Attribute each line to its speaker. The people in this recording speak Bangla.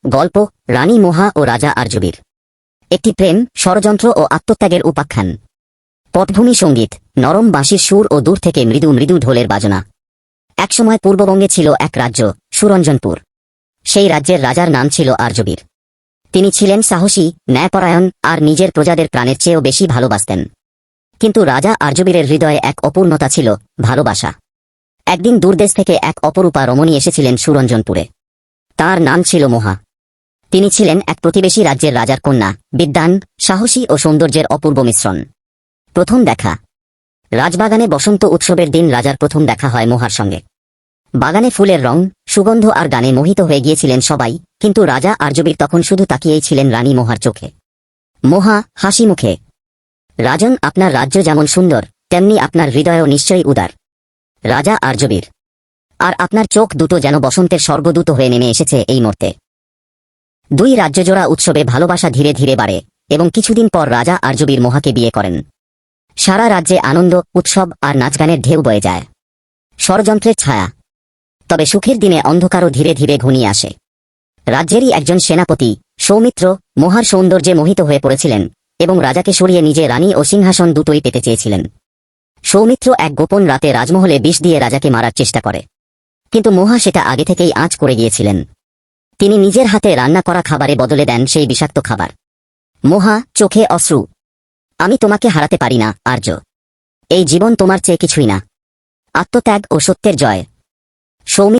Speaker 1: গল্প রানী মোহা ও রাজা আর্যবীর। একটি প্রেম, ষড়যন্ত্র ও আত্মত্যাগের উপাখ্যান। পটভূমি সঙ্গীত, নরম বাঁশির সুর ও দূর থেকে মৃদু মৃদু ঢোলের বাজনা। একসময় পূর্ববঙ্গে ছিল এক রাজ্য, সুরঞ্জনপুর। সেই রাজ্যের রাজার নাম ছিল আর্যবীর। তিনি ছিলেন সাহসী, ন্যায়পরায়ণ আর নিজের প্রজাদের প্রাণের চেয়েও বেশি ভালোবাসতেন। কিন্তু রাজা আর্যবীরের হৃদয়ে এক অপূর্ণতা ছিল, ভালোবাসা। একদিন দূরদেশ থেকে এক অপরূপা রমণী এসেছিলেন সুরঞ্জনপুরে। তার নাম ছিল মোহা। তিনি ছিলেন এক প্রতিবেশী রাজ্যের রাজার কন্যা, বিদ্বান, সাহসী ও সৌন্দর্যের অপূর্ব মিশ্রণ। প্রথম দেখা। রাজবাগানে বসন্ত উৎসবের দিন রাজার প্রথম দেখা হয় মোহার সঙ্গে। বাগানে ফুলের রং, সুগন্ধ আর গানে মোহিত হয়ে গিয়েছিলেন সবাই, কিন্তু রাজা আর্যবীর তখন শুধু তাকিয়েই ছিলেন রানী মোহার চোখে। মোহা হাসি মুখে, রাজন, আপনার রাজ্য যেমন সুন্দর, তেমনি আপনার হৃদয়ও নিশ্চয়ই উদার। রাজা আর্যবীর, আর আপনার চোখ দুটো যেন বসন্তের স্বর্গদূত হয়ে নেমে এসেছে এই মুহূর্তে। দুই রাজ্যজোড়া উৎসবে ভালোবাসা ধীরে ধীরে বাড়ে, এবং কিছুদিন পর রাজা আর্যবীর মোহাকে বিয়ে করেন। সারা রাজ্যে আনন্দ, উৎসব আর নাচগানের ঢেউ বয়ে যায়। ষড়যন্ত্রের ছায়া। তবে সুখের দিনে অন্ধকারও ধীরে ধীরে ঘনিয়ে আসে। রাজ্যেরই একজন সেনাপতি, সৌমিত্র, মোহার সৌন্দর্যে মোহিত হয়ে পড়েছিলেন, এবং রাজাকে সরিয়ে নিজে রানী ও সিংহাসন দুটোই পেতে চেয়েছিলেন। সৌমিত্র এক গোপন রাতে রাজমহলে বিষ দিয়ে রাজাকে মারার চেষ্টা করে, কিন্তু মোহা সেটা আগে থেকেই আঁচ করে গিয়েছিলেন। তিনি নিজের হাতে রান্না করা খাবারে বদলে দেন সেই বিষাক্ত খাবার। মোহা, চোখে অশ্রু, আমি তোমাকে হারাতে পারি না আর্য। এই জীবন তোমার চেয়ে কিছুই না। আত্মত্যাগ ও সত্যের জয়। সৌমিত্র